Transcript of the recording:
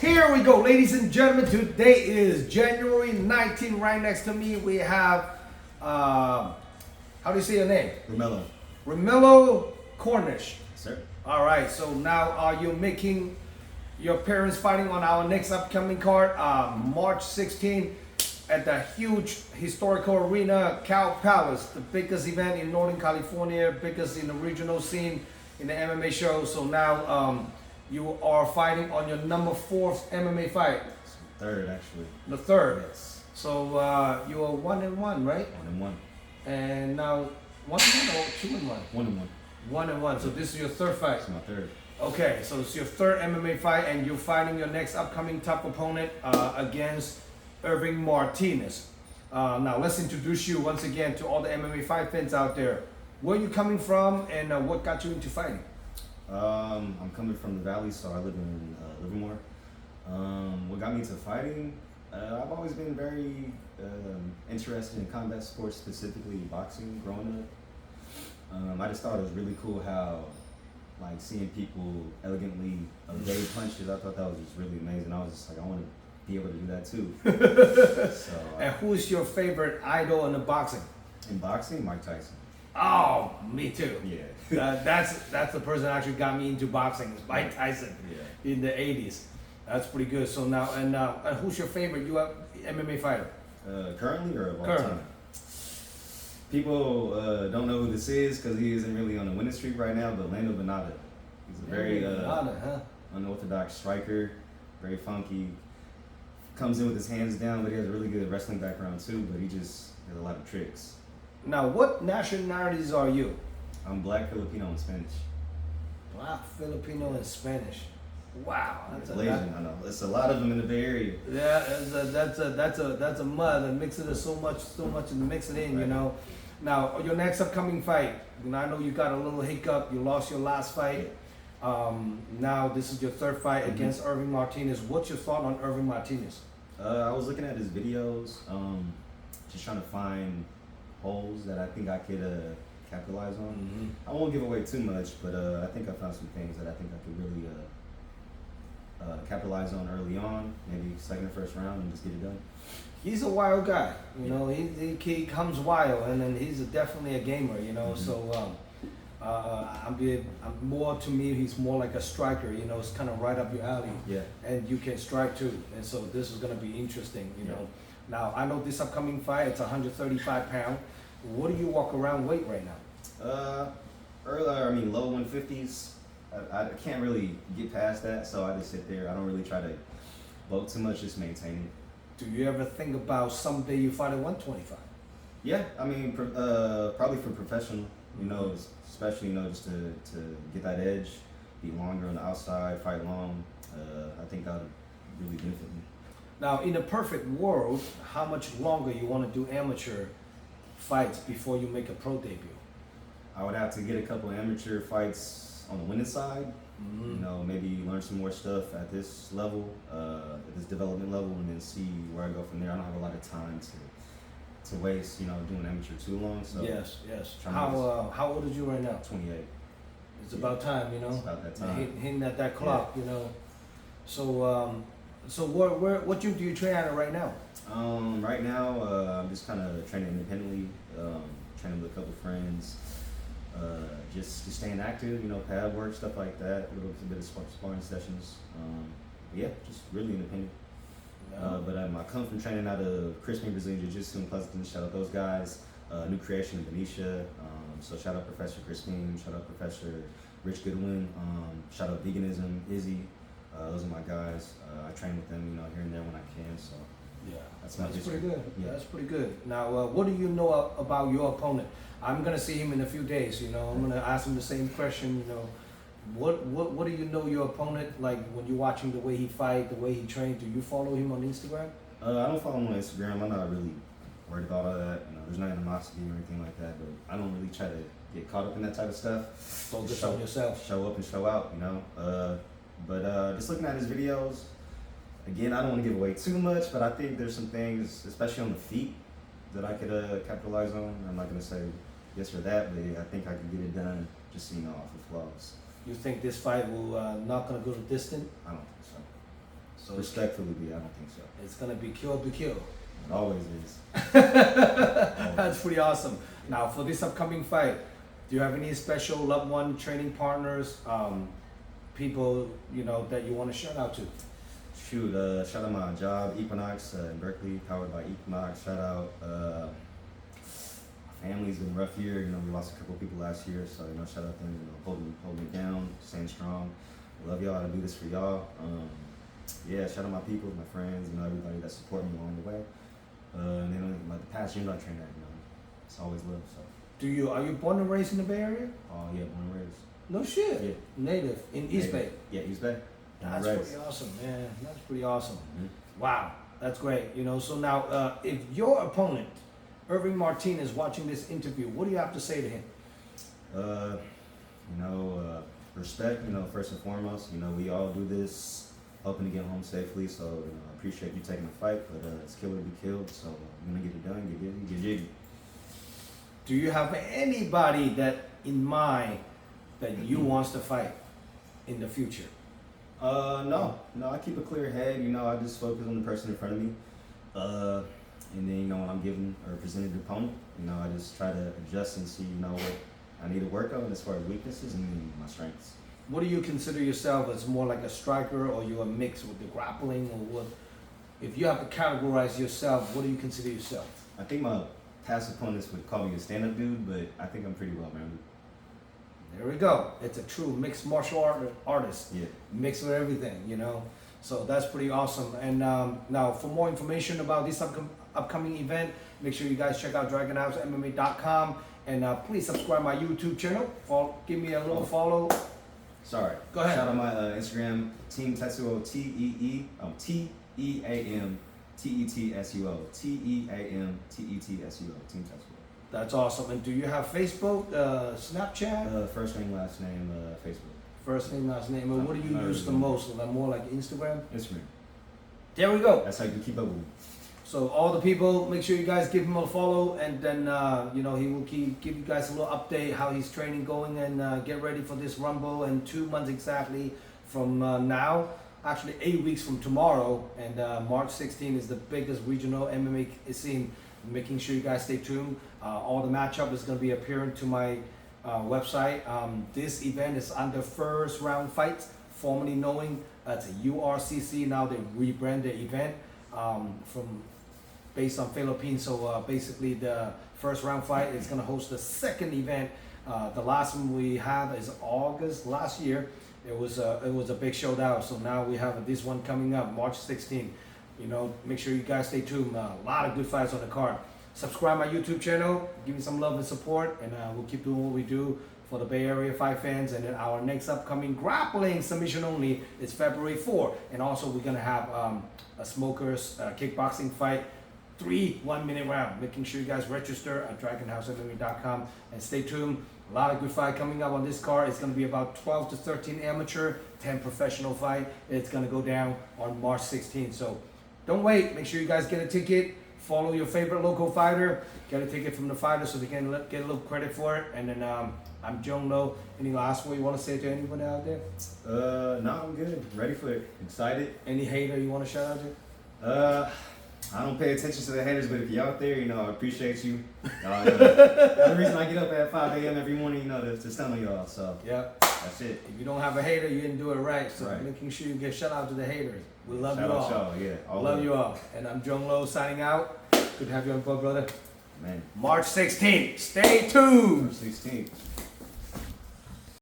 Here we go, ladies and gentlemen. Today is January 19. Right next to me, we have, how do you say your name? Romello. Romello Cornish. Sir. All right, so now are you making your parents fighting on our next upcoming card, March 16 at the huge historical arena, Cow Palace, the biggest event in Northern California, biggest in the regional scene in the MMA show. So now you are fighting on your number 4th MMA fight. Third, actually. The third. Yes. So you are 1-1, right? 1-1. And now 1-1 or 2-1? 1-1. 1-1. So this is your third fight. It's my third. Okay, so it's your third MMA fight, and you're fighting your next upcoming tough opponent against Irving Martinez. Now let's introduce you once again to all the MMA fight fans out there. Where are you coming from, and what got you into fighting? I'm coming from the Valley, so I live in Livermore. What got me into fighting? I've always been very interested in combat sports, specifically boxing, growing up. I just thought it was really cool how, like, seeing people elegantly evade punches. I thought that was just really amazing. I was just like, I want to be able to do that too. And who's your favorite idol in the boxing? In boxing, Mike Tyson. Oh, me too. Yeah. That's the person that actually got me into boxing, is Mike Tyson. Yeah. In the 80s. That's pretty good. So now, and who's your favorite MMA fighter? Currently or of all Currently. time? People don't know who this is because he isn't really on a winning streak right now, but Lando Venata. He's a very unorthodox striker, very funky. Comes in with his hands down, but he has a really good wrestling background too, but he just has a lot of tricks. Now, what nationalities are you? I'm Black, Filipino, and Spanish. Black, Filipino, and Spanish. Wow, that's a Malaysian, I know. There's a lot of them in the Bay Area. Yeah, that's a mud and mixing it so much and mix it in, right. You know. Now, your next upcoming fight, I know you got a little hiccup. You lost your last fight. Now this is your third fight against Irving Martinez. What's your thought on Irving Martinez? I was looking at his videos, just trying to find holes that I think I could capitalize on. Mm-hmm. I won't give away too much, but I think I found some things that I think I could really capitalize on early on, maybe second or first round, and just get it done. He's a wild guy, you know. He comes wild, and then he's definitely a gamer, you know. Mm-hmm. So I'm more, to me, he's more like a striker, you know. It's kind of right up your alley. Yeah. And you can strike too, and so this is gonna be interesting, you know. Now I know this upcoming fight, it's 135 pounds. What do you walk around weight right now? Low 150s. I can't really get past that, so I just sit there. I don't really try to bulk too much, just maintain it. Do you ever think about someday you fight at 125? Yeah, I mean, probably for professional, you know, especially, you know, just to get that edge, be longer on the outside, fight long. I think that would really benefit me. Now, in a perfect world, how much longer you want to do amateur fights before you make a pro debut? I would have to get a couple of amateur fights on the winning side. Mm-hmm. You know, maybe learn some more stuff at this level, at this development level, and then see where I go from there. I don't have a lot of time to waste, you know, doing amateur too long. So yes. How old are you right now? 28. It's about time, you know. It's about that time. Hitting at that clock, you know. So, what gym do you train at right now? Right now, I'm just kind of training independently, training with a couple friends, just staying active, you know, pad work, stuff like that, a little bit of sparring sessions. Yeah, just really independent. But I come from training out of Crispin Brazilian Jiu-Jitsu in Pleasanton. Shout out those guys. New creation in Benicia. So shout out Professor Crispin. Shout out Professor Rich Goodwin. Shout out Veganism, Izzy. Those are my guys. I train with them, you know, here and there when I can. So yeah, that's pretty good. Yeah. That's pretty good. Now, what do you know about your opponent? I'm gonna see him in a few days. You know, I'm gonna ask him the same question. You know, what do you know your opponent, like when you're watching the way he fight, the way he trains? Do you follow him on Instagram? I don't follow him on Instagram. I'm not really worried about all that. You know, there's no animosity or anything like that. But I don't really try to get caught up in that type of stuff. Focus on yourself. Show up and show out. You know. But just looking at his videos, again, I don't want to give away too much, but I think there's some things, especially on the feet, that I could capitalize on. I'm not gonna say yes or that, but I think I can get it done just, you know, off the flaws. You think this fight will not gonna go the distance? I don't think so. So Respectfully, I don't think so. it's gonna be kill. It always is. That's pretty awesome. Now, for this upcoming fight, do you have any special loved one, training partners, people that you want to shout out to? Shoot, shout out my job, Equinox in Berkeley, powered by Equinox. Shout out, my family's been a rough year. We lost a couple people last year, so shout out them. Holding it down, staying strong. I love y'all. I do this for y'all. Yeah, shout out my people, my friends, everybody that support me along the way. And then the past gym I trained at, it's always love. So. Are you born and raised in the Bay Area? Oh yeah, born and raised. No shit. Yeah. Native in East Bay. Yeah, East Bay. That's pretty awesome, man. That's pretty awesome. Mm-hmm. Wow, that's great. So now, if your opponent, Irving Martinez, watching this interview, what do you have to say to him? Respect. First and foremost. We all do this, hoping to get home safely. So I appreciate you taking the fight, but it's killer to be killed. So I'm gonna get it done. Get jiggy. Do you have anybody that in mind that you wants to fight in the future? No. I keep a clear head. I just focus on the person in front of me. And then when I'm given or presented an opponent, I just try to adjust and see what I need to work on as far as weaknesses and then my strengths. What do you consider yourself as, more like a striker, or you a mix with the grappling, or what? If you have to categorize yourself, what do you consider yourself? I think my past opponents would call me a stand-up dude, but I think I'm pretty well-rounded. There we go. It's a true mixed martial artist. Yeah. Mixed with everything, So that's pretty awesome. And now, for more information about this upcoming event, make sure you guys check out DragonHouseMMA.com, and please subscribe my YouTube channel. Give me a little follow. Sorry. Go ahead. Shout out my Instagram, Team Tetsuo, Team Tetsuo, Team Tetsuo. That's awesome. And do you have Facebook, Snapchat? First name, last name, Facebook. First name, last name. And what do you use the most? More like Instagram? Instagram. There we go. That's how you can keep up with me. So all the people, make sure you guys give him a follow, and then he will give you guys a little update how his training going, and get ready for this Rumble in 2 months exactly from now. Actually 8 weeks from tomorrow, and March 16 is the biggest regional MMA scene. Making sure you guys stay tuned. All the matchup is going to be appearing to my website. This event is under First Round Fights, formerly knowing it's a URCC. Now they rebranded the event based on Philippines. So basically, the First Round Fight is going to host the second event. The last one we have is August last year. It was a big showdown. So now we have this one coming up, March 16. Make sure you guys stay tuned. A lot of good fights on the card. Subscribe my YouTube channel, give me some love and support, and we'll keep doing what we do for the Bay Area fight fans. And then our next upcoming grappling submission only is February 4. And also we're gonna have a smokers kickboxing fight, 3 1-minute round. Making sure you guys register at DragonHouseMMA.com and stay tuned. A lot of good fight coming up on this card. It's going to be about 12 to 13 amateur, 10 professional fight. It's going to go down on March 16th. So don't wait. Make sure you guys get a ticket. Follow your favorite local fighter. Get a ticket from the fighter so they can get a little credit for it. And then I'm Jung Lo. Any last word you want to say to anyone out there? No, I'm good. Ready for it. Excited. Any hater you want to shout out to? I don't pay attention to the haters, but if you're out there, I appreciate you. The reason I get up at 5 a.m. every morning, to stun on y'all. So yeah, that's it. If you don't have a hater, you didn't do it right. So right. Making sure you get shout out to the haters. We love shout you out all. Y'all, yeah, all love you all. And I'm Jung Lo signing out. Good to have you on board, brother. Man. March 16th. Stay tuned. March 16th.